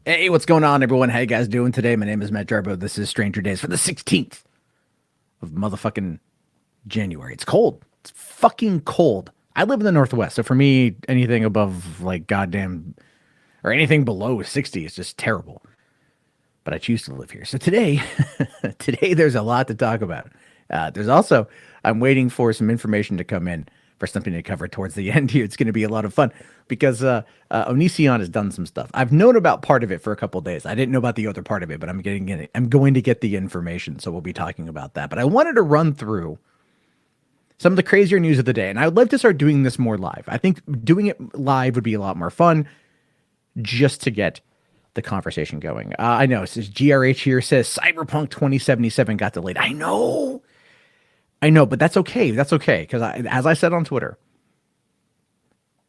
Hey, what's going on, everyone? How you guys doing today? My name is Matt Jarbo. This is Stranger Days for the 16th of motherfucking January. It's cold. It's fucking cold. I live in the Northwest, so for me, anything above like goddamn or anything below 60 is just terrible. But I choose to live here. So today, today there's a lot to talk about. There's also I'm waiting for some information to come in for something to cover towards the end here. It's going to be a lot of fun because Onision has done some stuff. I've known about part of it for a couple of days. I didn't know about the other part of it, but I'm going to get the information, so we'll be talking about that. But I wanted to run through some of the crazier news of the day, and I would like to start doing this more live. I think doing it live would be a lot more fun, just to get the conversation going. I know it says GRH here says Cyberpunk 2077 got delayed. I know, but that's okay. That's okay because as I said on Twitter,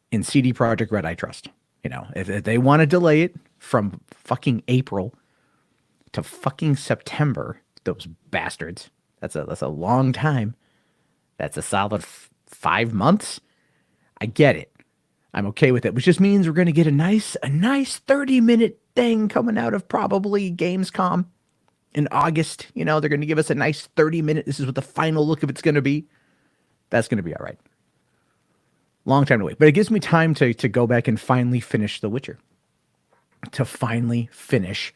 in CD Projekt Red, I trust. You know, if they want to delay it from fucking April to fucking September, those bastards. That's a long time. That's a solid 5 months. I get it. I'm okay with it, which just means we're going to get a nice 30-minute thing coming out of probably Gamescom in August. You know, they're going to give us a nice 30-minute. This is what the final look of it's going to be. That's going to be all right. Long time to wait. But it gives me time to go back and finally finish The Witcher. To finally finish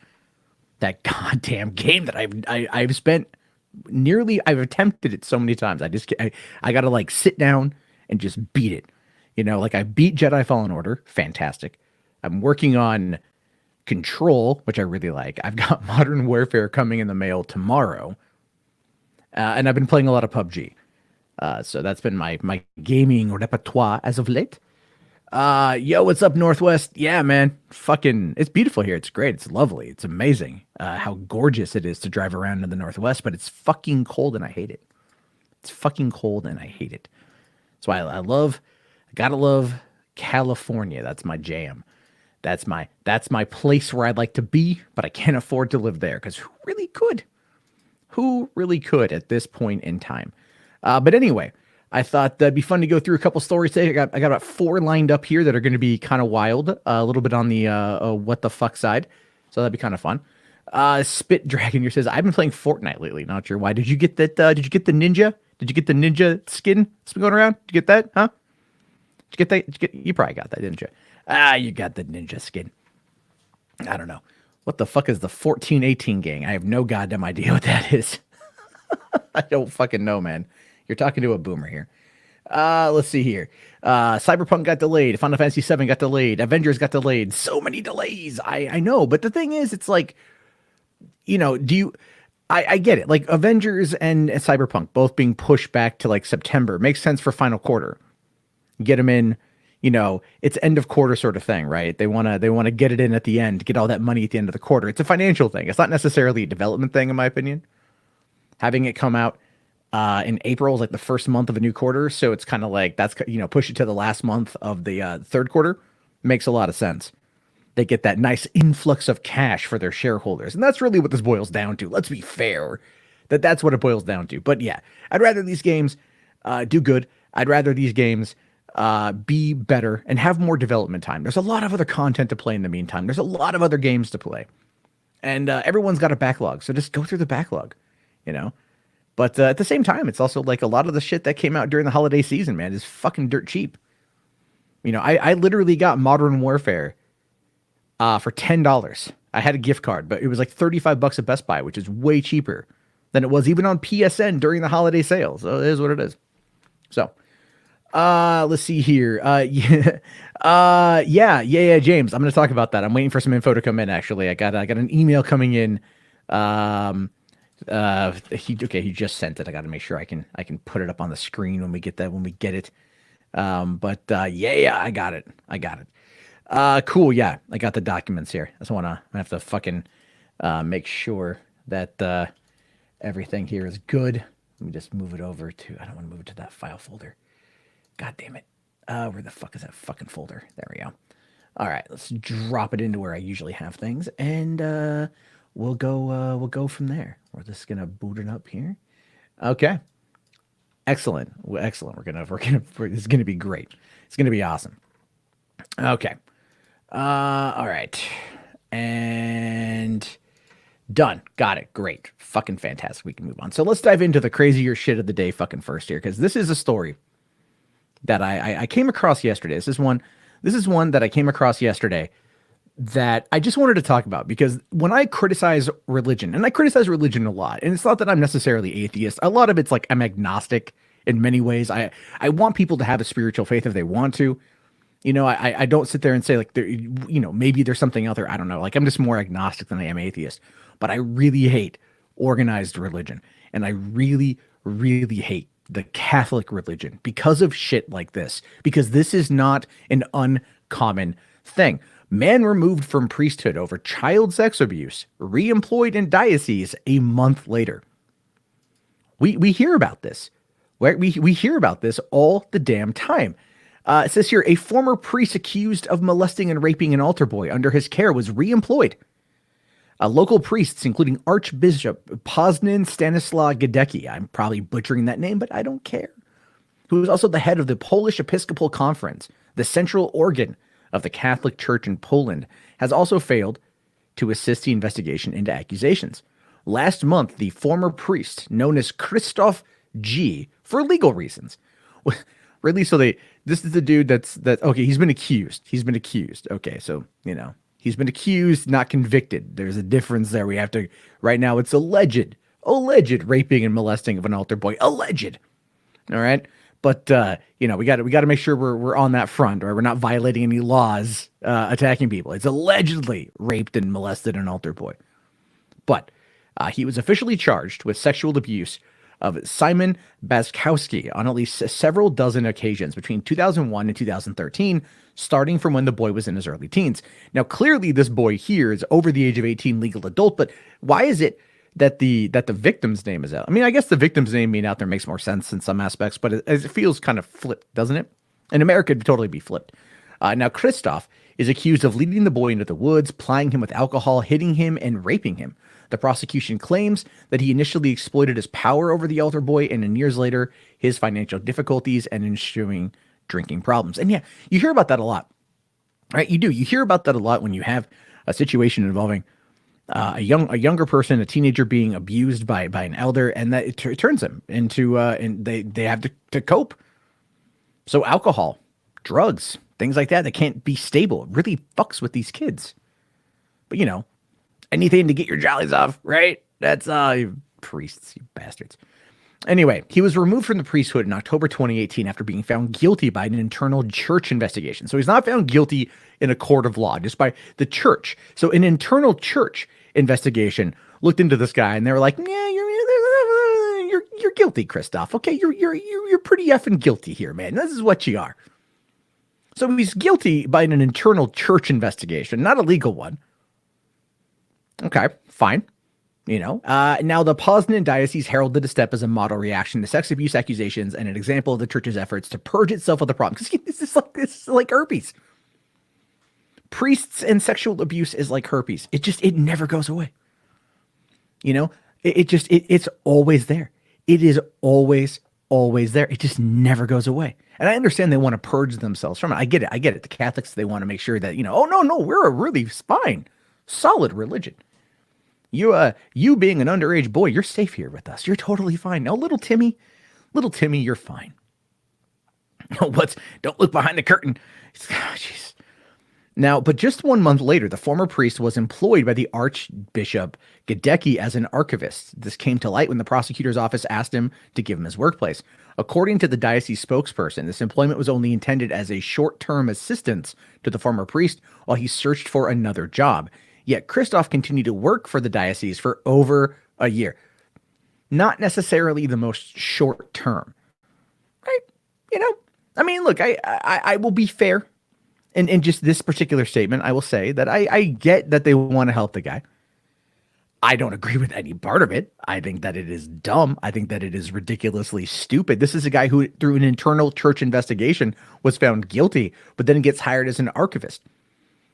that goddamn game that I've spent I've attempted it so many times. I got to like sit down and just beat it. You know, like I beat Jedi Fallen Order. Fantastic. I'm working on Control, which I really like. I've got Modern Warfare coming in the mail tomorrow. And I've been playing a lot of PUBG. So that's been my gaming repertoire as of late. Yo, what's up, Northwest? Yeah, man. Fucking, it's beautiful here. It's great. It's lovely. It's amazing how gorgeous it is to drive around in the Northwest, but it's fucking cold and I hate it. It's fucking cold and I hate it. So I gotta love California. That's my jam. That's my place where I'd like to be, but I can't afford to live there because who really could? Who really could at this point in time? But anyway, I thought that'd be fun to go through a couple stories today. I got about 4 lined up here that are going to be kind of wild, a little bit on the what the fuck side. So that'd be kind of fun. Spit Dragon here says, I've been playing Fortnite lately. Not sure why. Did you get that? Did you get the ninja? Did you get the ninja skin that's been going around? Did you get that? Huh? Did you get that? You probably got that, didn't you? You got the ninja skin. I don't know. What the fuck is the 1418 gang? I have no goddamn idea what that is. I don't fucking know, man. You're talking to a boomer here. Let's see here. Cyberpunk got delayed. Final Fantasy VII got delayed. Avengers got delayed. So many delays. I know, but the thing is, it's like, you know, I get it. Like Avengers and Cyberpunk both being pushed back to like September makes sense for final quarter. Get them in, you know, it's end of quarter sort of thing, right? They want to get it in at the end, get all that money at the end of the quarter. It's a financial thing. It's not necessarily a development thing, in my opinion. Having it come out in April is like the first month of a new quarter, so it's kind of like that's, you know, push it to the last month of the third quarter makes a lot of sense. They get that nice influx of cash for their shareholders, and that's really what this boils down to. Let's be fair, that's what it boils down to. But yeah, I'd rather these games do good. I'd rather these games be better and have more development time. There's a lot of other content to play in the meantime. There's a lot of other games to play, and everyone's got a backlog, so just go through the backlog, you know. But at the same time, it's also like a lot of the shit that came out during the holiday season, man, is fucking dirt cheap. You know, I literally got Modern Warfare for $10. I had a gift card, but it was like $35 at Best Buy, which is way cheaper than it was even on PSN during the holiday sale. So it is what it is. So, let's see here. Yeah, James, I'm going to talk about that. I'm waiting for some info to come in. Actually, I got an email coming in. He just sent it. I got to make sure I can put it up on the screen when we get it. Yeah, I got it. Cool. Yeah, I got the documents here. I have to fucking make sure that everything here is good. Let me just move it over to. I don't want to move it to that file folder. God damn it. Where the fuck is that fucking folder? There we go. All right, let's drop it into where I usually have things, and we'll go from there. We're just gonna boot it up here. Okay. Excellent. Excellent. This is gonna be great. It's gonna be awesome. Okay. All right. And done. Got it. Great. Fucking fantastic. We can move on. So let's dive into the crazier shit of the day fucking first here, because this is a story that I came across yesterday. This is one that I came across yesterday that I just wanted to talk about, because when I criticize religion, and I criticize religion a lot, and it's not that I'm necessarily atheist. A lot of it's like I'm agnostic in many ways. I want people to have a spiritual faith if they want to. You know, I don't sit there and say like, maybe there's something out there. I don't know. Like, I'm just more agnostic than I am atheist. But I really hate organized religion. And I really, really hate the Catholic religion because of shit like this. Because this is not an uncommon thing. Man removed from priesthood over child sex abuse, reemployed in diocese a month later. We hear about this. We hear about this all the damn time. It says here, a former priest accused of molesting and raping an altar boy under his care was reemployed. Local priests, including Archbishop Poznan Stanislaw Gadecki, I'm probably butchering that name, but I don't care, who was also the head of the Polish Episcopal Conference, the central organ of the Catholic Church in Poland, has also failed to assist the investigation into accusations. Last month, the former priest, known as Krzysztof G, for legal reasons, really, so this is the dude okay, he's been accused. Okay, so, he's been accused, not convicted. There's a difference there. We have to, right now it's alleged raping and molesting of an altar boy. Alleged. All right. But, we got to make sure we're on that front, or we're not violating any laws, attacking people. It's allegedly raped and molested an altar boy. But he was officially charged with sexual abuse of Simon Baskowski on at least several dozen occasions between 2001 and 2013, starting from when the boy was in his early teens. Now, clearly this boy here is over the age of 18, legal adult, but why is it that the victim's name is out? I mean, I guess the victim's name being out there makes more sense in some aspects, but it feels kind of flipped, doesn't it? In America, it'd totally be flipped. Now, Krzysztof is accused of leading the boy into the woods, plying him with alcohol, hitting him, and raping him. The prosecution claims that he initially exploited his power over the altar boy, and in years later, his financial difficulties and ensuing drinking problems. And yeah, you hear about that a lot, right? You do. You hear about that a lot when you have a situation involving a younger person, a teenager being abused by an elder, and that it turns them into, and they have to cope. So alcohol, drugs, things like that can't be stable. It really fucks with these kids. But anything to get your jollies off, right? That's you priests, you bastards. Anyway, he was removed from the priesthood in October 2018 after being found guilty by an internal church investigation. So he's not found guilty in a court of law, just by the church. So an internal church investigation looked into this guy, and they were like, "Yeah, you're guilty, Krzysztof. Okay, you're pretty effing guilty here, man. This is what you are." So he's guilty by an internal church investigation, not a legal one. Okay, fine. Now the Poznan Diocese heralded the step as a model reaction to sex abuse accusations and an example of the church's efforts to purge itself of the problem. Because this is like herpes. Priests and sexual abuse is like herpes. It never goes away. It's always there. It is always there. It just never goes away. And I understand they want to purge themselves from it. I get it. The Catholics, they want to make sure that, oh, no, we're a really fine, solid religion. You being an underage boy, you're safe here with us. You're totally fine. Now, little Timmy, you're fine. Don't look behind the curtain. Jeez. Now, but just 1 month later, the former priest was employed by the Archbishop Gadecki as an archivist. This came to light when the prosecutor's office asked him to give him his workplace. According to the diocese spokesperson, this employment was only intended as a short-term assistance to the former priest while he searched for another job. Yet Krzysztof continued to work for the diocese for over a year. Not necessarily the most short term, right? I mean, look, I will be fair. In just this particular statement, I will say that I get that they want to help the guy. I don't agree with any part of it. I think that it is dumb. I think that it is ridiculously stupid. This is a guy who, through an internal church investigation, was found guilty, but then gets hired as an archivist.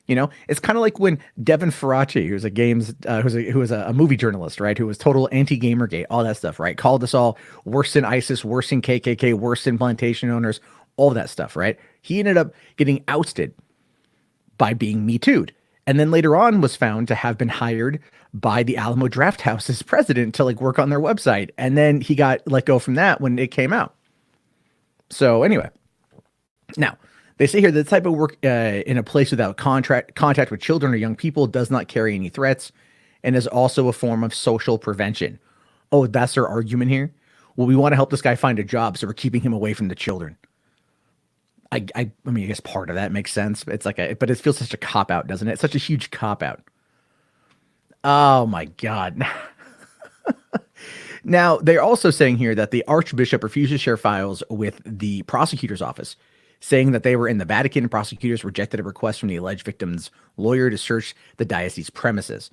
It's kind of like when Devin Faraci, who's who was a movie journalist, right? Who was total anti-Gamergate, all that stuff, right? Called us all worse than ISIS, worse than KKK, worse than plantation owners, all that stuff, right? He ended up getting ousted by being Me Too'd. And then later on was found to have been hired by the Alamo Drafthouse's president to like work on their website. And then he got let go from that when it came out. So anyway, now they say here that the type of work in a place without contact with children or young people does not carry any threats and is also a form of social prevention. Oh, that's their argument here? Well, we want to help this guy find a job, so we're keeping him away from the children. I mean, I guess part of that makes sense. It's like but it feels such a cop out, doesn't it? It's such a huge cop out. Oh my God. Now, they're also saying here that the Archbishop refused to share files with the prosecutor's office, saying that they were in the Vatican and prosecutors rejected a request from the alleged victim's lawyer to search the diocese premises.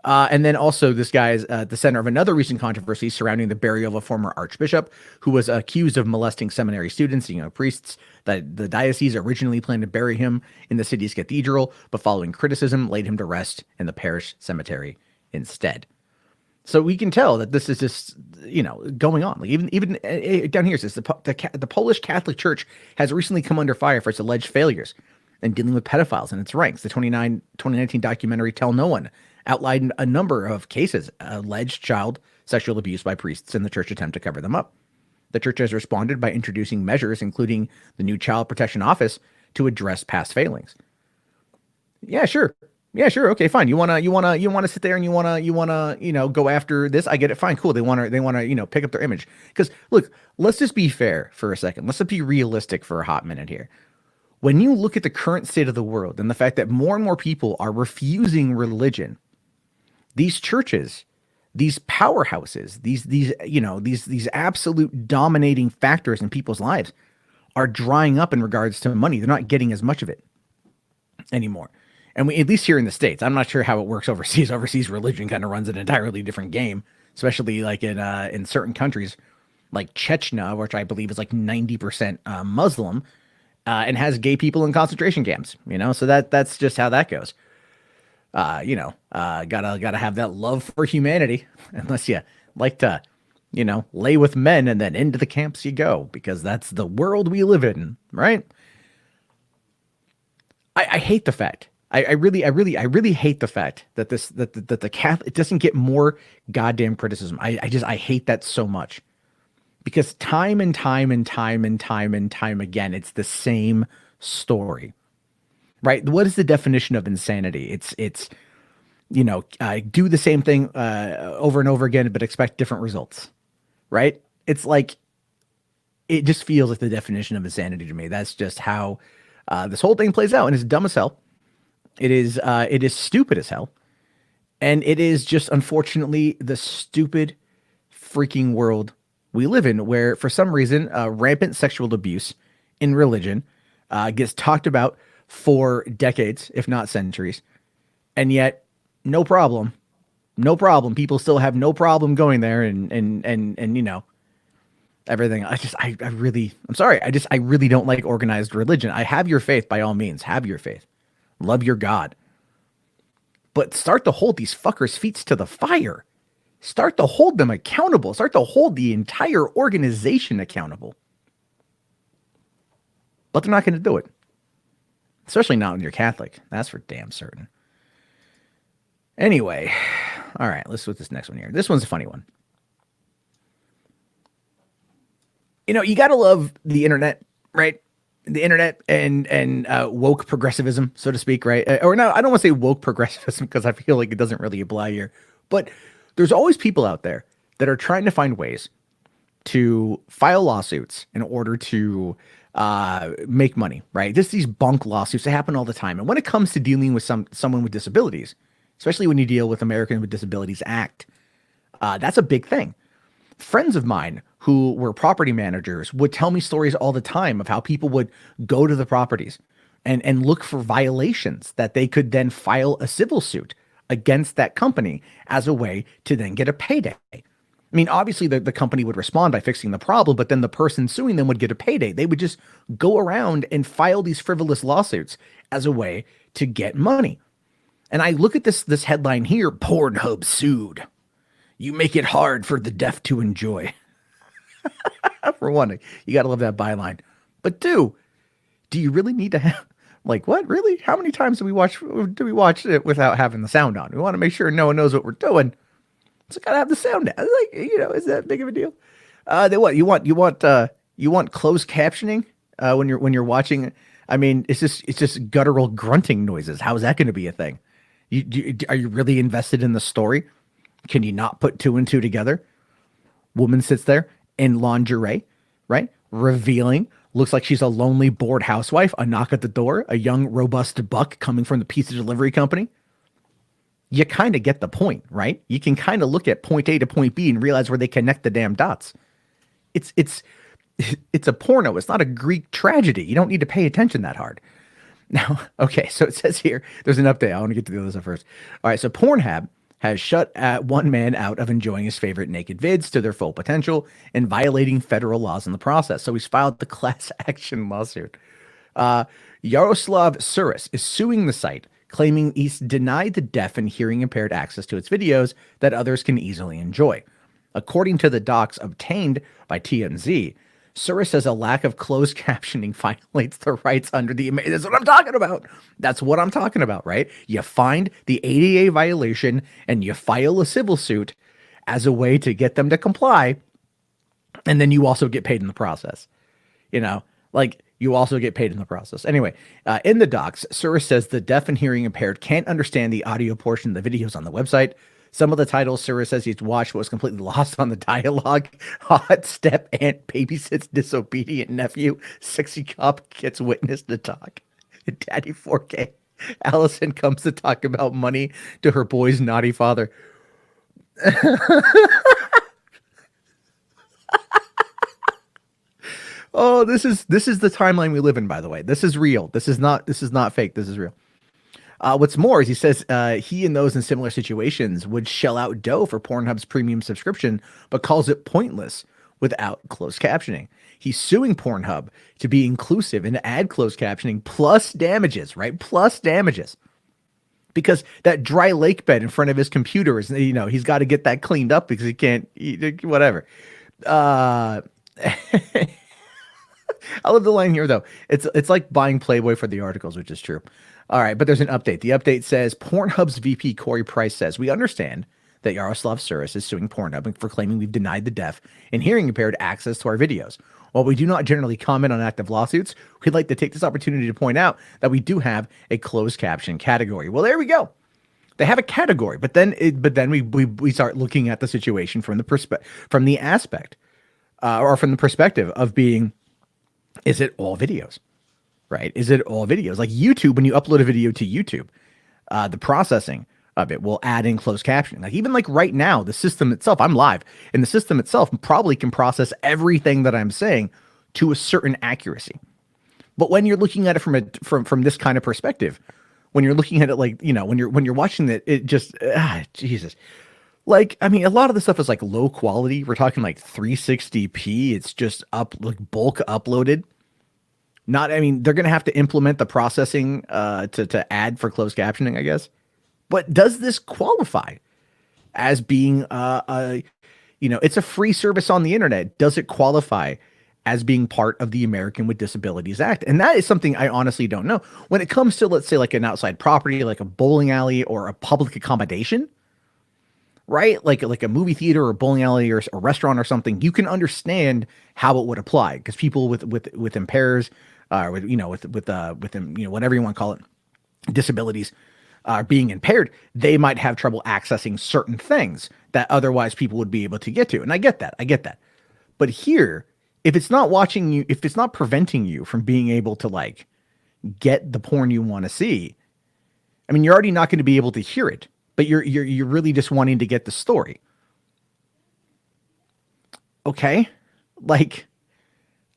And then also this guy is at the center of another recent controversy surrounding the burial of a former archbishop who was accused of molesting seminary students, priests. That the diocese originally planned to bury him in the city's cathedral, but following criticism, laid him to rest in the parish cemetery instead. So we can tell that this is just, going on. Like even down here, it says the Polish Catholic Church has recently come under fire for its alleged failures in dealing with pedophiles in its ranks. The 2019 documentary Tell No One outlined a number of cases, alleged child sexual abuse by priests in the church attempt to cover them up. The church has responded by introducing measures, including the new Child Protection Office, to address past failings. Yeah, sure. Okay, fine. You wanna sit there and you wanna go after this. I get it. Fine, cool. They wanna pick up their image. Because look, let's just be fair for a second. Let's just be realistic for a hot minute here. When you look at the current state of the world and the fact that more and more people are refusing religion, these churches, these powerhouses, these absolute dominating factors in people's lives are drying up in regards to money. They're not getting as much of it anymore. And we, at least here in the States, I'm not sure how it works overseas. Overseas religion kind of runs an entirely different game, especially like in certain countries like Chechnya, which I believe is like 90% Muslim, and has gay people in concentration camps, so that's just how that goes. Gotta have that love for humanity, unless you like to, lay with men and then into the camps you go, because that's the world we live in, right? I hate the fact. I really hate the fact that that the Catholic, it doesn't get more goddamn criticism. I hate that so much, because time and time again, it's the same story. Right? What is the definition of insanity? It's do the same thing over and over again, but expect different results. Right? It's like, it just feels like the definition of insanity to me. That's just how this whole thing plays out, and it's dumb as hell. It is stupid as hell, and it is just unfortunately the stupid freaking world we live in, where for some reason rampant sexual abuse in religion gets talked about for decades, if not centuries. And yet no problem. People still have no problem going there and everything. I'm sorry. I really don't like organized religion. I have your faith, by all means, have your faith. Love your God. But start to hold these fuckers' feet to the fire. Start to hold them accountable. Start to hold the entire organization accountable. But they're not going to do it. Especially not when you're Catholic. That's for damn certain. Anyway, all right, let's look at this next one here. This one's a funny one. You got to love the internet, right? The internet and woke progressivism, so to speak, right? Or no, I don't want to say woke progressivism because I feel like it doesn't really apply here. But there's always people out there that are trying to find ways to file lawsuits in order to make money, right? Just these bunk lawsuits that happen all the time. And when it comes to dealing with someone with disabilities, especially when you deal with Americans with Disabilities Act, that's a big thing. Friends of mine who were property managers would tell me stories all the time of how people would go to the properties and look for violations that they could then file a civil suit against that company as a way to then get a payday. I mean, obviously the company would respond by fixing the problem, but then the person suing them would get a payday. They would just go around and file these frivolous lawsuits as a way to get money. And I look at this headline here, Pornhub sued. You make it hard for the deaf to enjoy. For one, you got to love that byline. But two, do you really need to have Like, what? Really? How many times do we watch it without having the sound on? We want to make sure no one knows what we're doing. So gotta have the sound down. Like, is that big of a deal? Then what? You want closed captioning when you're watching. I mean, it's just guttural grunting noises. How is that going to be a thing? Are you really invested in the story? Can you not put two and two together? Woman sits there in lingerie, right? Revealing. Looks like she's a lonely, bored housewife. A knock at the door. A young, robust buck coming from the pizza delivery company. You kind of get the point, right? You can kind of look at point A to point B and realize where they connect the damn dots. It's a porno. It's not a Greek tragedy. You don't need to pay attention that hard. Now, okay, so it says here, there's an update. I want to get to the other stuff first. All right, so Pornhub has shut one man out of enjoying his favorite naked vids to their full potential and violating federal laws in the process. So he's filed the class action lawsuit. Yaroslav Suris is suing the site, claiming he's denied the deaf and hearing impaired access to its videos that others can easily enjoy. According to the docs obtained by TMZ, Suris says a lack of closed captioning violates the rights under the... That's what I'm talking about. That's what I'm talking about, right? You find the ADA violation and you file a civil suit as a way to get them to comply. And then you also get paid in the process. You also get paid in the process. Anyway, in the docs, Suris says the deaf and hearing impaired can't understand the audio portion of the videos on the website. Some of the titles Suris says he's watched was completely lost on the dialogue. Hot step aunt babysits disobedient nephew. Sexy cop gets witness to talk. Daddy 4K. Allison comes to talk about money to her boy's naughty father. Oh, this is the timeline we live in, by the way. This is real. This is not fake. This is real. What's more is he says he and those in similar situations would shell out dough for Pornhub's premium subscription, but calls it pointless without closed captioning. He's suing Pornhub to be inclusive and add closed captioning plus damages, right? Plus damages. Because that dry lake bed in front of his computer is, he's got to get that cleaned up because he can't eat, whatever. I love the line here, though. It's like buying Playboy for the articles, which is true. All right, but there's an update. The update says Pornhub's VP Corey Price says, we understand that Yaroslav Suris is suing Pornhub for claiming we've denied the deaf and hearing impaired access to our videos. While we do not generally comment on active lawsuits, we'd like to take this opportunity to point out that we do have a closed caption category. Well, there we go. They have a category, but then we start looking at the situation from the perspective of being, is it all videos? Right? Is it all videos? Like YouTube, when you upload a video to YouTube, the processing of it will add in closed captioning. Like even like right now, the system itself, I'm live, and the system itself probably can process everything that I'm saying to a certain accuracy. But when you're looking at it from this kind of perspective, when you're looking at it like, when you're watching it just Jesus. Like, I mean, a lot of the stuff is like low quality. We're talking like 360p. It's just bulk uploaded. They're going to have to implement the processing to add for closed captioning, I guess. But does this qualify as being it's a free service on the internet? Does it qualify as being part of the American with Disabilities Act? And that is something I honestly don't know. When it comes to, let's say, like an outside property, like a bowling alley or a public accommodation, right? Like a movie theater or a bowling alley or a restaurant or something, you can understand how it would apply because people with impairs, whatever you want to call it, disabilities, being impaired, they might have trouble accessing certain things that otherwise people would be able to get to. And I get that. But here, if it's not preventing you from being able to like get the porn you want to see, I mean, you're already not going to be able to hear it, but you're really just wanting to get the story. Okay. Like,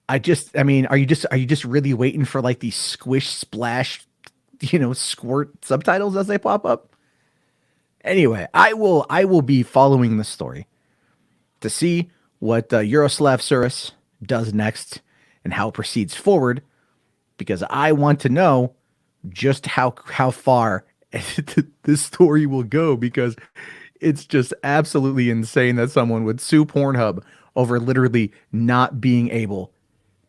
are you just really waiting for like these squish splash, squirt subtitles as they pop up? Anyway, I will be following the story to see what Yaroslav Suris does next and how it proceeds forward, because I want to know just how far this story will go, because it's just absolutely insane that someone would sue Pornhub over literally not being able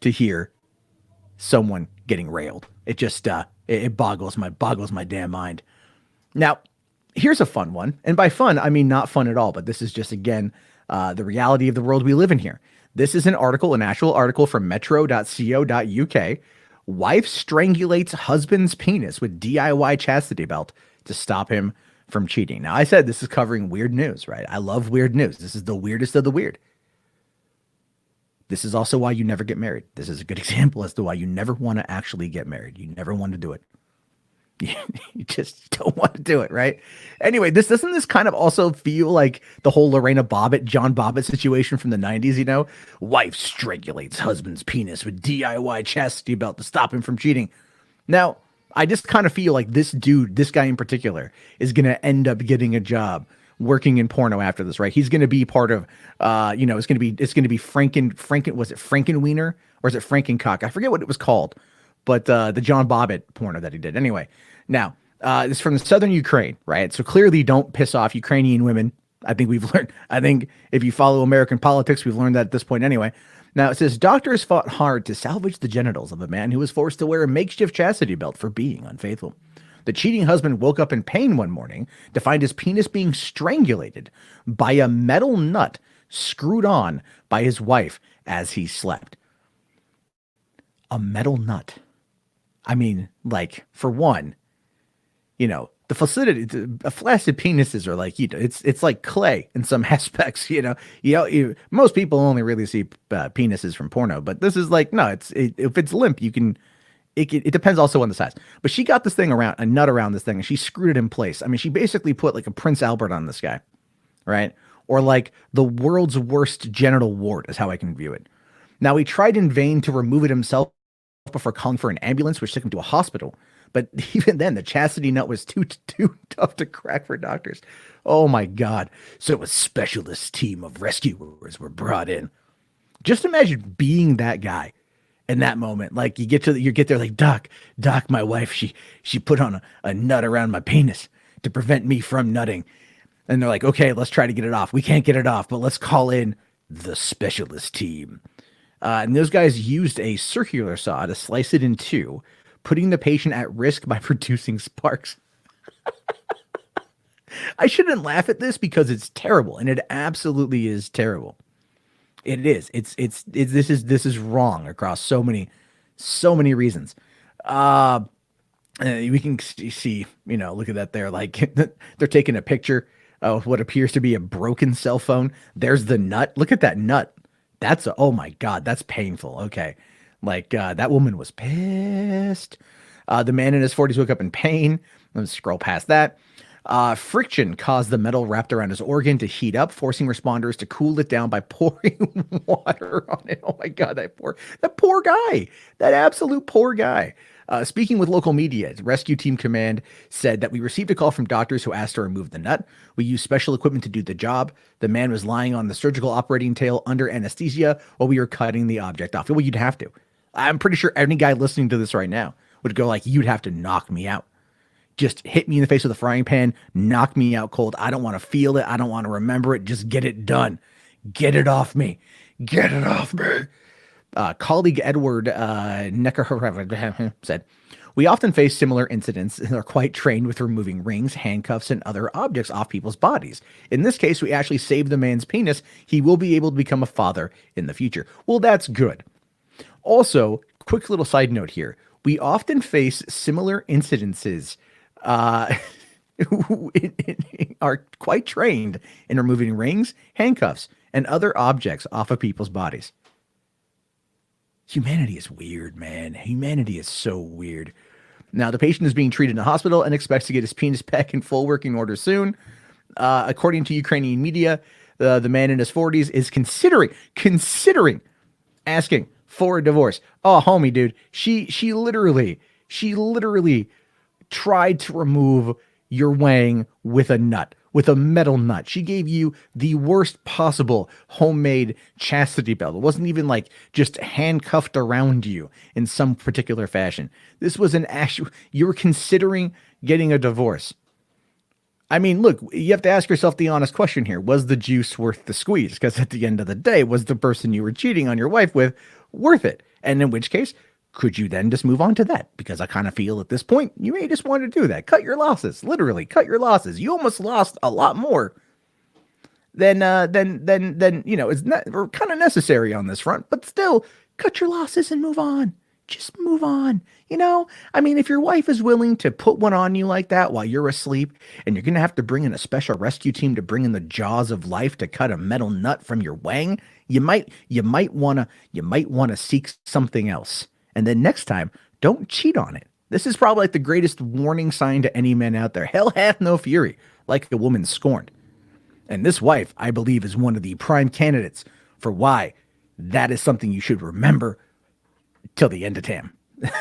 to hear someone getting railed. It just It boggles my damn mind. Now, here's a fun one. And by fun, I mean not fun at all, but this is just, again, the reality of the world we live in here. This is an actual article from metro.co.uk. Wife strangulates husband's penis with DIY chastity belt to stop him from cheating. Now, I said this is covering weird news, right? I love weird news. This is the weirdest of the weird. This is also why you never get married. This is a good example as to why you never want to actually get married. You never want to do it. You just don't want to do it, right? Anyway, doesn't this kind of also feel like the whole Lorena Bobbitt, John Bobbitt situation from the 90s, you know? Wife strangulates husband's penis with DIY chastity belt to stop him from cheating. Now, I just kind of feel like this dude, this guy in particular, is going to end up getting a job working in porno after this, right? He's going to be part of, it's going to be was it Frankenwiener or is it Frankencock? I forget what it was called, but the John Bobbitt porno that he did. Anyway, now it's from the southern Ukraine, right? So clearly, don't piss off Ukrainian women. I think we've learned. I think if you follow American politics, we've learned that at this point anyway. Now it says doctors fought hard to salvage the genitals of a man who was forced to wear a makeshift chastity belt for being unfaithful. The cheating husband woke up in pain one morning to find his penis being strangulated by a metal nut screwed on by his wife as he slept. A metal nut. I mean, like, for one, the flaccid penises are like, it's like clay in some aspects, most people only really see penises from porno, but this is like, no, if it's limp, it depends also on the size, but she got this thing around, a nut around this thing, and she screwed it in place. I mean, she basically put like a Prince Albert on this guy, right? Or like the world's worst genital wart is how I can view it. Now, he tried in vain to remove it himself before calling for an ambulance, which took him to a hospital. But even then, the chastity nut was too tough to crack for doctors. Oh my God. So a specialist team of rescuers were brought in. Just imagine being that guy in that moment. Like you get there like, Doc, my wife, she put on a nut around my penis to prevent me from nutting. And they're like, okay, let's try to get it off. We can't get it off, but let's call in the specialist team. And those guys used a circular saw to slice it in two, putting the patient at risk by producing sparks. I shouldn't laugh at this because it's terrible, and it absolutely is terrible. It is. This is wrong across so many reasons. We can see, look at that there. Like they're taking a picture of what appears to be a broken cell phone. There's the nut. Look at that nut. Oh my God, that's painful. Okay. Like, that woman was pissed. The man in his 40s woke up in pain. Let's scroll past that. Friction caused the metal wrapped around his organ to heat up, forcing responders to cool it down by pouring water on it. Oh my God, that poor guy, that absolute poor guy. Speaking with local media, Rescue Team Command said that we received a call from doctors who asked to remove the nut. We used special equipment to do the job. The man was lying on the surgical operating table under anesthesia while we were cutting the object off. Well, you'd have to. I'm pretty sure any guy listening to this right now would go like, you'd have to knock me out. Just hit me in the face with a frying pan, knock me out cold. I don't want to feel it. I don't want to remember it. Just get it done. Get it off me. Get it off me. Colleague Edward Necker said, we often face similar incidents and are quite trained with removing rings, handcuffs, and other objects off people's bodies. In this case, we actually saved the man's penis. He will be able to become a father in the future. Well, that's good. Also, quick little side note here. We often face similar incidences who are quite trained in removing rings, handcuffs, and other objects off of people's bodies. Humanity is weird, man. Humanity is so weird. Now, the patient is being treated in the hospital and expects to get his penis back in full working order soon. According to Ukrainian media, the man in his 40s is considering asking for a divorce. Oh, homie, dude. She literally tried to remove your wang with a nut, with a metal nut. She gave you the worst possible homemade chastity belt. It wasn't even like just handcuffed around you in some particular fashion. This was you were considering getting a divorce. I mean, look, you have to ask yourself the honest question here. Was the juice worth the squeeze? Because at the end of the day, was the person you were cheating on your wife with worth it? And in which case, Could you then just move on to that? Because I kind of feel at this point, you may just want to do that. Cut your losses, literally cut your losses. You almost lost a lot more than is kind of necessary on this front, but still cut your losses and move on. Just move on. I mean, if your wife is willing to put one on you like that while you're asleep, and you're going to have to bring in a special rescue team to bring in the jaws of life to cut a metal nut from your wang, you might want to seek something else. And then next time, don't cheat on it. This is probably like the greatest warning sign to any man out there. Hell hath no fury like a woman scorned. And this wife, I believe, is one of the prime candidates for why that is something you should remember till the end of time.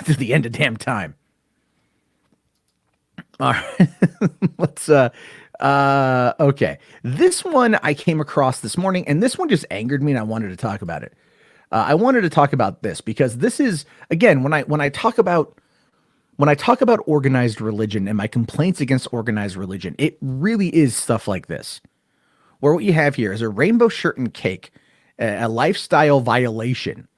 To the end of damn time. All right. Let's okay. This one I came across this morning, and this one just angered me, and I wanted to talk about it. I wanted to talk about this because this is, again, when I talk about organized religion and my complaints against organized religion, it really is stuff like this. Where what you have here is a rainbow shirt and cake, a lifestyle violation.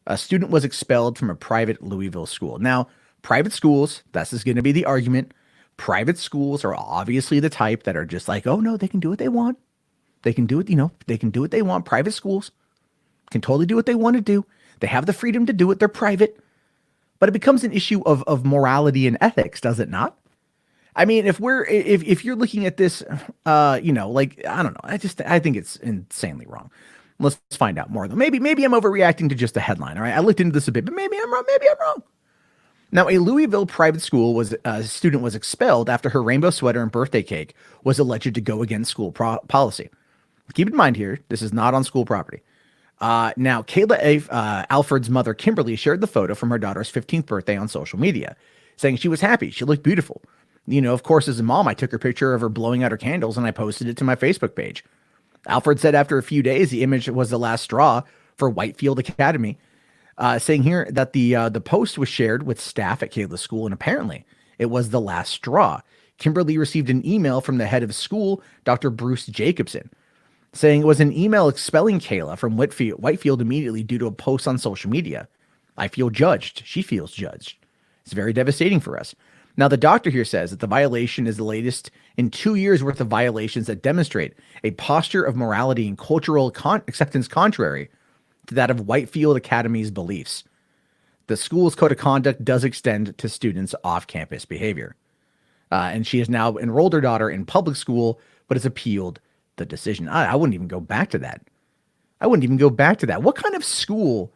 A student was expelled from a private Louisville school. Now, private schools, this is going to be the argument. Private schools are obviously the type that are just like, oh no, they can do what they want. They can do it, they can do what they want. Private schools can totally do what they want to do. They have the freedom to do it. They're private. But it becomes an issue of morality and ethics, does it not? I mean, if you're looking at this, I don't know. I think it's insanely wrong. Let's find out more. Maybe I'm overreacting to just the headline. All right, I looked into this a bit, but maybe I'm wrong. Now, a Louisville private school student was expelled after her rainbow sweater and birthday cake was alleged to go against school policy. Keep in mind here, this is not on school property. Now, Kayla Alford's mother, Kimberly, shared the photo from her daughter's 15th birthday on social media, saying she was happy. She looked beautiful. Of course, as a mom, I took her picture of her blowing out her candles and I posted it to my Facebook page. Alford said after a few days, the image was the last straw for Whitefield Academy, saying here that the post was shared with staff at Kayla's school, and apparently it was the last straw. Kimberly received an email from the head of school, Dr. Bruce Jacobson, saying it was an email expelling Kayla from Whitefield immediately due to a post on social media. I feel judged. She feels judged. It's very devastating for us. Now, the doctor here says that the violation is the latest in 2 years worth of violations that demonstrate a posture of morality and cultural acceptance contrary to that of Whitefield Academy's beliefs. The school's code of conduct does extend to students' off-campus behavior. And she has now enrolled her daughter in public school, but has appealed the decision. I wouldn't even go back to that. What kind of school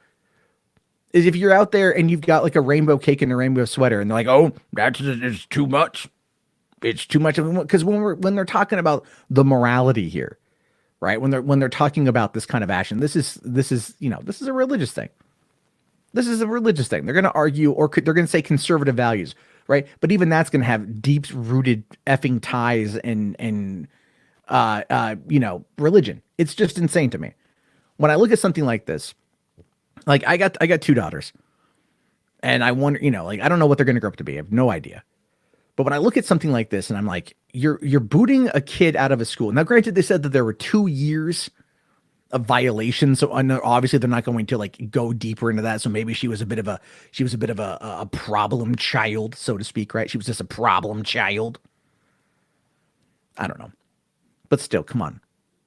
is if you're out there and you've got like a rainbow cake and a rainbow sweater and they're like, oh, it's too much. It's too much. Because when they're talking about the morality here, right? When they're talking about this kind of action, this is a religious thing. This is a religious thing. They're going to argue, or they're going to say conservative values, right? But even that's going to have deep rooted effing ties and religion. It's just insane to me. When I look at something like this, like I got 2 daughters, and I wonder, I don't know what they're going to grow up to be. I have no idea. But when I look at something like this, and I'm like, you're booting a kid out of a school. Now, granted, they said that there were 2 years of violations, so obviously they're not going to like go deeper into that. So maybe she was a bit of a problem child, so to speak, right? She was just a problem child. I don't know, but still, come on.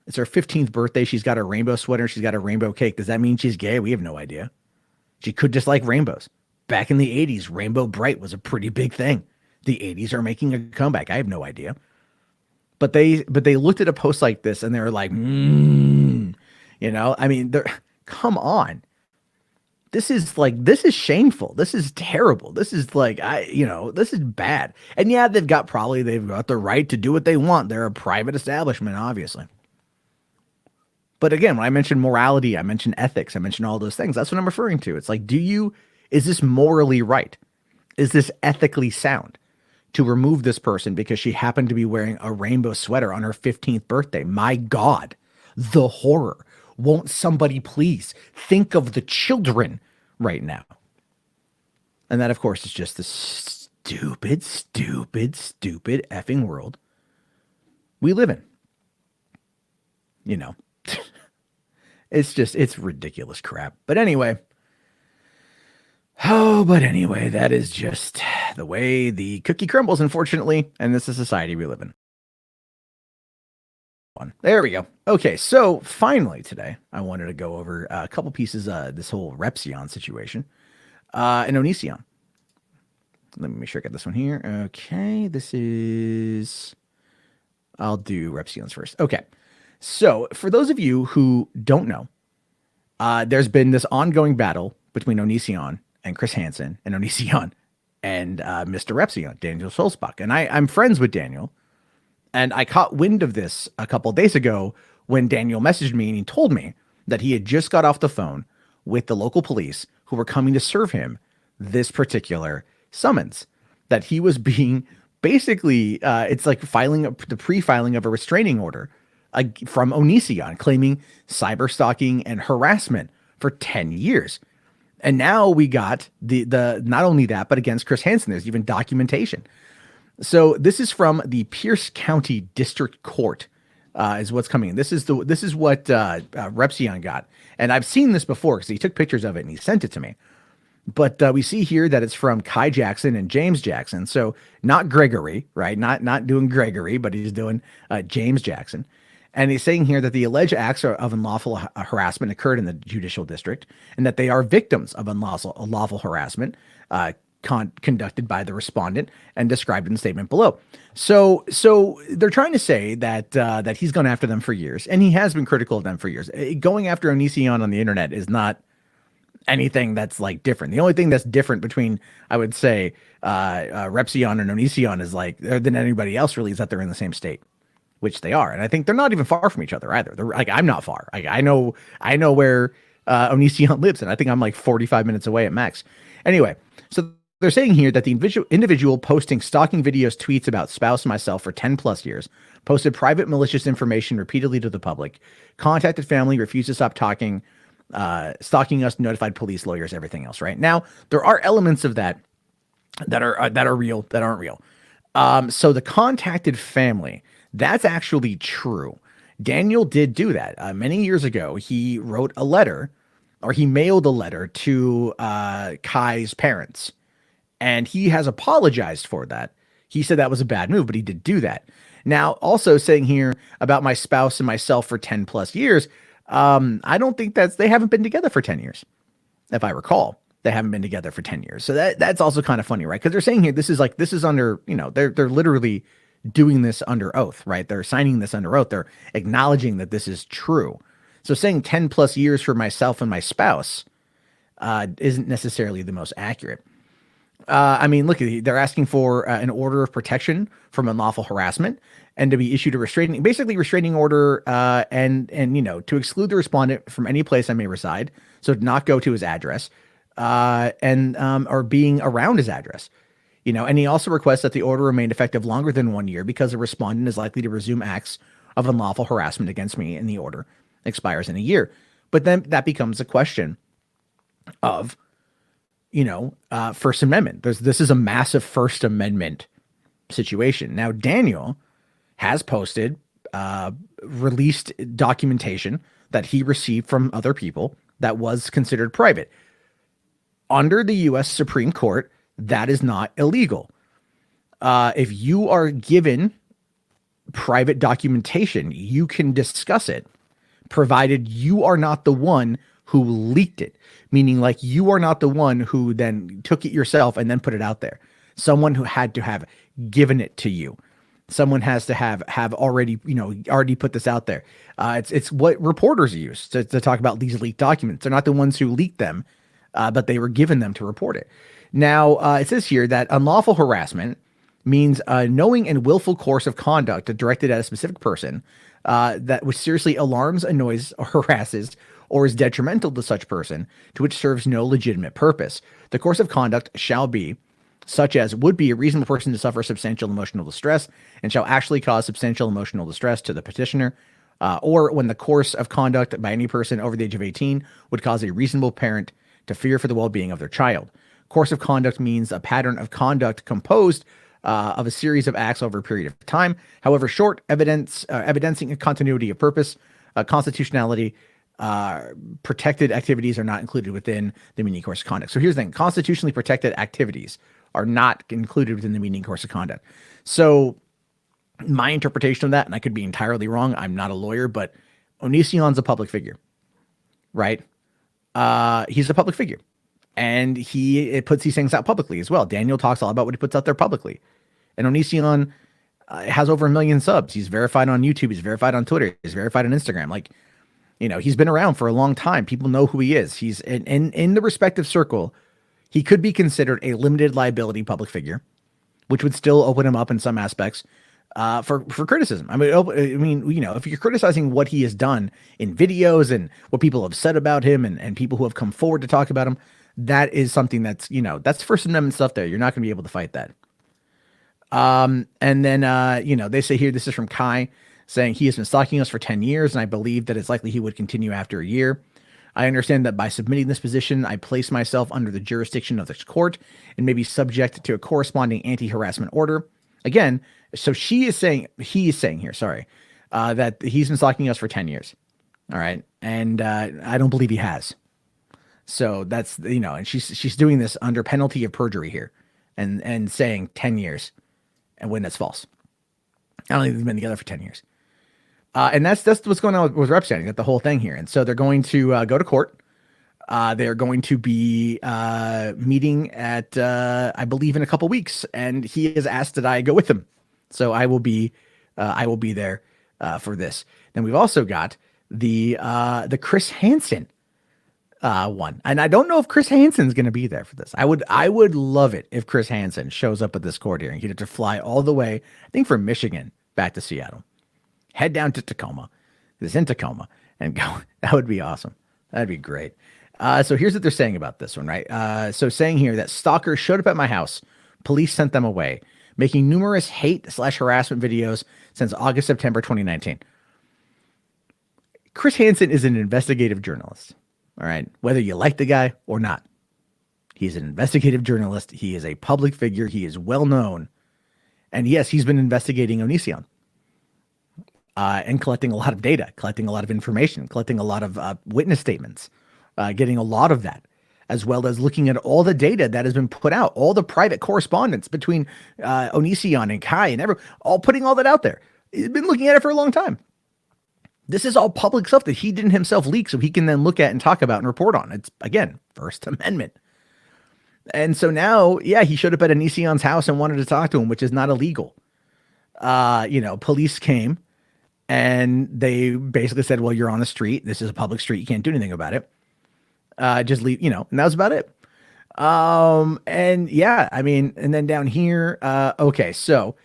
It's her 15th birthday. She's got a rainbow sweater. She's got a rainbow cake. Does that mean she's gay? We have no idea. She could just like rainbows. Back in the 80s, Rainbow Bright was a pretty big thing. The 80s are making a comeback. I have no idea. But they looked at a post like this and they were like, I mean, come on. This is shameful. This is terrible. This is this is bad. And yeah, they've got the right to do what they want. They're a private establishment, obviously. But again, when I mentioned morality, I mentioned ethics, I mentioned all those things. That's what I'm referring to. It's like, is this morally right? Is this ethically sound to remove this person because she happened to be wearing a rainbow sweater on her 15th birthday? My God, the horror. Won't somebody please think of the children right now? And that, of course, is just the stupid effing world we live in. It's ridiculous crap. But anyway, Oh, but anyway, that is just the way the cookie crumbles, unfortunately, and this is society we live in. There we go. Okay, so finally today, I wanted to go over a couple pieces of this whole Repsion situation and Onision. Let me make sure I get this one here. Okay, this is. I'll do Repsions first. Okay, so for those of you who don't know, there's been this ongoing battle between Onision and Chris Hansen and Onision and Mr. Repsion, Daniel Solzbach. And I'm friends with Daniel. And I caught wind of this a couple days ago when Daniel messaged me and he told me that he had just got off the phone with the local police who were coming to serve him this particular summons, that he was being basically, it's like the pre-filing of a restraining order from Onision claiming cyber stalking and harassment for 10 years. And now we got the not only that, but against Chris Hansen, there's even documentation. So this is from the Pierce County District Court, is what's coming. This is what Repsion got, and I've seen this before because he took pictures of it and he sent it to me. But we see here that it's from Kai Jackson and James Jackson. So not Gregory, right? Not doing Gregory, but he's doing James Jackson. And he's saying here that the alleged acts of unlawful harassment occurred in the judicial district and that they are victims of unlawful harassment conducted by the respondent and described in the statement below. So they're trying to say that that he's gone after them for years, and he has been critical of them for years. Going after Onision on the internet is not anything that's like different. The only thing that's different between, I would say, Repsion and Onision is like than anybody else really is that they're in the same state, which they are, and I think they're not even far from each other either. They're like, I'm not far. Like I know where Onision lives, and I think I'm like 45 minutes away at max. Anyway, so they're saying here that the individual posting stalking videos, tweets about spouse and myself for 10 plus years, posted private malicious information repeatedly to the public, contacted family, refused to stop talking, stalking us, notified police, lawyers, everything else. Right now, there are elements of that are real, that aren't real. So the contacted family, that's actually true. Daniel did do that. Many years ago, he wrote a letter, or he mailed a letter to Kai's parents. And he has apologized for that. He said that was a bad move, but he did do that. Now, also saying here about my spouse and myself for 10 plus years, I don't think they haven't been together for 10 years. If I recall, they haven't been together for 10 years. So that's also kind of funny, right? Because they're saying here, this is under, they're literally doing this under oath, right? They're signing this under oath. They're acknowledging that this is true. So saying 10 plus years for myself and my spouse isn't necessarily the most accurate. I mean, look, they're asking for an order of protection from unlawful harassment and to be issued a restraining order, and to exclude the respondent from any place I may reside, so to not go to his address, or being around his address, And he also requests that the order remain effective longer than 1 year because the respondent is likely to resume acts of unlawful harassment against me, and the order expires in a year. But then that becomes a question of First Amendment. This is a massive First Amendment situation. Now, Daniel has posted, released documentation that he received from other people that was considered private. Under the U.S. Supreme Court, that is not illegal. If you are given private documentation, you can discuss it, provided you are not the one who leaked it, meaning like you are not the one who then took it yourself and then put it out there. Someone who had to have given it to you. Someone has to have already put this out there. It's what reporters use to talk about these leaked documents. They're not the ones who leaked them, but they were given them to report it. Now, it says here that unlawful harassment means a knowing and willful course of conduct directed at a specific person that which seriously alarms, annoys, or harasses, or is detrimental to such person, to which serves no legitimate purpose. The course of conduct shall be such as would be a reasonable person to suffer substantial emotional distress and shall actually cause substantial emotional distress to the petitioner, or when the course of conduct by any person over the age of 18 would cause a reasonable parent to fear for the well-being of their child. Course of conduct means a pattern of conduct composed of a series of acts over a period of time, however short, evidencing a continuity of purpose, constitutionality, protected activities are not included within the meeting course of conduct. So here's the thing: constitutionally protected activities are not included within the meeting course of conduct. So my interpretation of that, and I could be entirely wrong, I'm not a lawyer, but Onision's a public figure, right? He's a public figure, and it puts these things out publicly as well. Daniel talks all about what he puts out there publicly, and Onision has over 1 million subs. He's verified on YouTube. He's verified on Twitter. He's verified on Instagram. Like, he's been around for a long time. People know who he is. He's in the respective circle. He could be considered a limited liability public figure, which would still open him up in some aspects for criticism. I mean, if you're criticizing what he has done in videos and what people have said about him and people who have come forward to talk about him, that is something that's First Amendment stuff there. You're not going to be able to fight that. And then, they say here, this is from Kai saying he has been stalking us for 10 years. And I believe that it's likely he would continue after a year. I understand that by submitting this position, I place myself under the jurisdiction of this court and may be subject to a corresponding anti-harassment order. Again, so he is saying here, that he's been stalking us for 10 years. All right. And, I don't believe he has. So that's, and she's doing this under penalty of perjury here and saying 10 years. And when that's false. I don't think they've been together for 10 years. And that's what's going on with Repstein, that the whole thing here. And so they're going to go to court. They're going to be meeting at, I believe, in a couple weeks. And he has asked that I go with him. So I will be there for this. Then we've also got the Chris Hansen one. And I don't know if Chris Hansen's going to be there for this. I would love it if Chris Hansen shows up at this court hearing. He'd have to fly all the way, I think, from Michigan back to Seattle, head down to Tacoma, this in Tacoma, and go. That would be awesome. That'd be great. So here's what they're saying about this one, right? So saying here that stalkers showed up at my house, police sent them away, making numerous hate/harassment videos since August, September 2019. Chris Hansen is an investigative journalist. All right. Whether you like the guy or not, he's an investigative journalist. He is a public figure. He is well known. And yes, he's been investigating Onision and collecting a lot of data, collecting a lot of information, collecting a lot of witness statements, getting a lot of that, as well as looking at all the data that has been put out, all the private correspondence between Onision and Kai and everyone, all putting all that out there. He's been looking at it for a long time. This is all public stuff that he didn't himself leak, so he can then look at and talk about and report on. It's, again, First Amendment. And so now, yeah, he showed up at Onision's house and wanted to talk to him, which is not illegal. Police came and they basically said, well, you're on the street. This is a public street. You can't do anything about it. Just leave, and that was about it. And yeah, I mean, and then down here, okay, so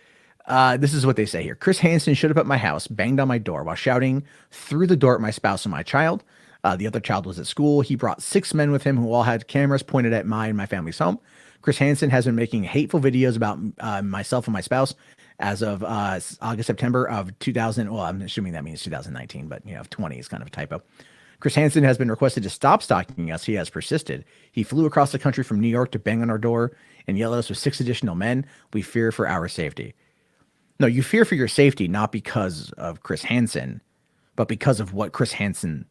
this is what they say here. Chris Hansen showed up at my house, banged on my door while shouting through the door at my spouse and my child. The other child was at school. He brought 6 men with him who all had cameras pointed at my and my family's home. Chris Hansen has been making hateful videos about myself and my spouse as of August, September of 2000. Well, I'm assuming that means 2019, but 20 is kind of a typo. Chris Hansen has been requested to stop stalking us. He has persisted. He flew across the country from New York to bang on our door and yell at us with 6 additional men. We fear for our safety. No, you fear for your safety, not because of Chris Hansen, but because of what Chris Hansen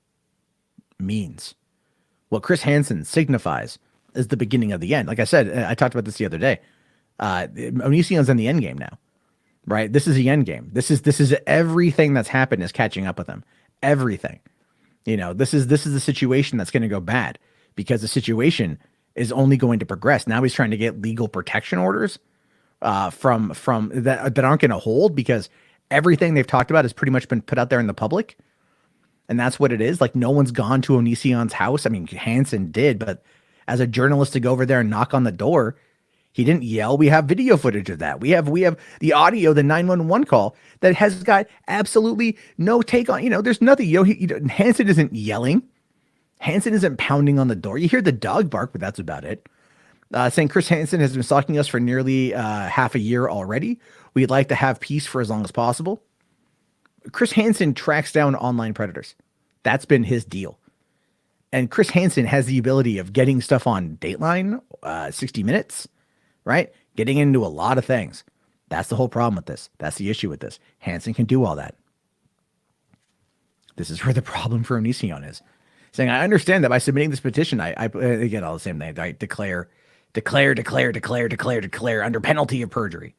means. What Chris Hansen signifies is the beginning of the end. Like I said, I talked about this the other day. Onision's in the end game now, right? This is the end game. This is everything that's happened is catching up with him. Everything. This is the situation that's going to go bad because the situation is only going to progress. Now he's trying to get legal protection orders from that aren't going to hold because everything they've talked about has pretty much been put out there in the public. And that's what it is. Like, no one's gone to Onision's house. I mean, Hansen did, but as a journalist to go over there and knock on the door, he didn't yell. We have video footage of that. We have the audio, the 911 call that has got absolutely no take on, there's nothing, Hansen isn't yelling. Hansen isn't pounding on the door. You hear the dog bark, but that's about it. Saying Chris Hansen has been stalking us for nearly half a year already. We'd like to have peace for as long as possible. Chris Hansen tracks down online predators. That's been his deal. And Chris Hansen has the ability of getting stuff on Dateline, 60 Minutes, right? Getting into a lot of things. That's the whole problem with this. That's the issue with this. Hansen can do all that. This is where the problem for Onision is. Saying, I understand that by submitting this petition, I again, all the same thing. I declare under penalty of perjury.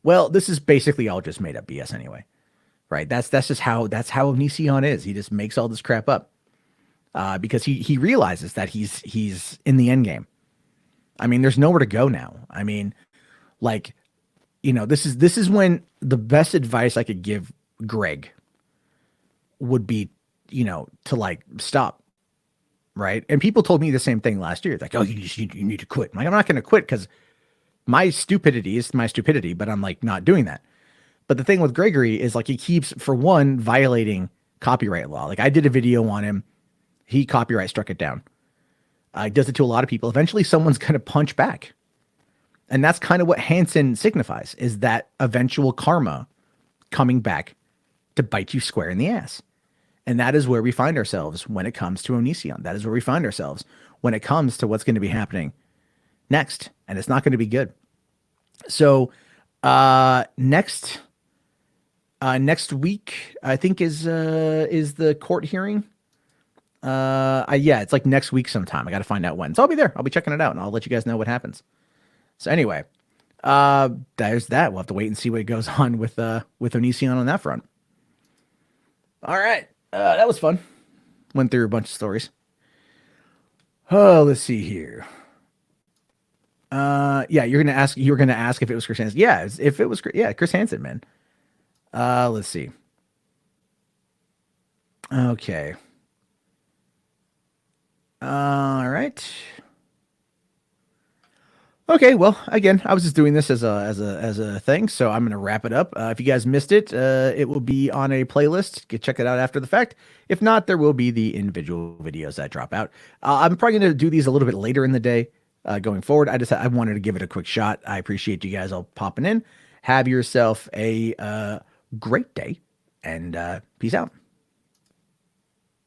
Well, this is basically all just made up BS anyway, right? That's just how Onision is. He just makes all this crap up because he realizes that he's in the end game. I mean, there's nowhere to go now. I mean, like, this is when the best advice I could give Greg would be, to like stop. Right. And people told me the same thing last year. Like, oh, you need to quit. I'm like, I'm not going to quit because my stupidity is my stupidity, but I'm like not doing that. But the thing with Gregory is like he keeps, for one, violating copyright law. Like I did a video on him. He copyright struck it down. He does it to a lot of people. Eventually someone's going to punch back. And that's kind of what Hansen signifies, is that eventual karma coming back to bite you square in the ass. And that is where we find ourselves when it comes to Onision. That is where we find ourselves when it comes to what's going to be happening next. And it's not going to be good. So next week, I think is the court hearing. Yeah, it's like next week sometime. I got to find out when. So I'll be there. I'll be checking it out and I'll let you guys know what happens. So anyway, there's that. We'll have to wait and see what goes on with Onision on that front. All right. That was fun. Went through a bunch of stories. Oh, let's see here. Yeah, you were gonna ask if it was Chris Hansen. Yeah, if it was, Chris Hansen, man. Let's see. Okay. All right. Okay, well, again, I was just doing this as a thing, so I'm gonna wrap it up. If you guys missed it, it will be on a playlist. Check it out after the fact. If not, there will be the individual videos that drop out. I'm probably gonna do these a little bit later in the day, going forward. I wanted to give it a quick shot. I appreciate you guys all popping in. Have yourself a great day, and peace out.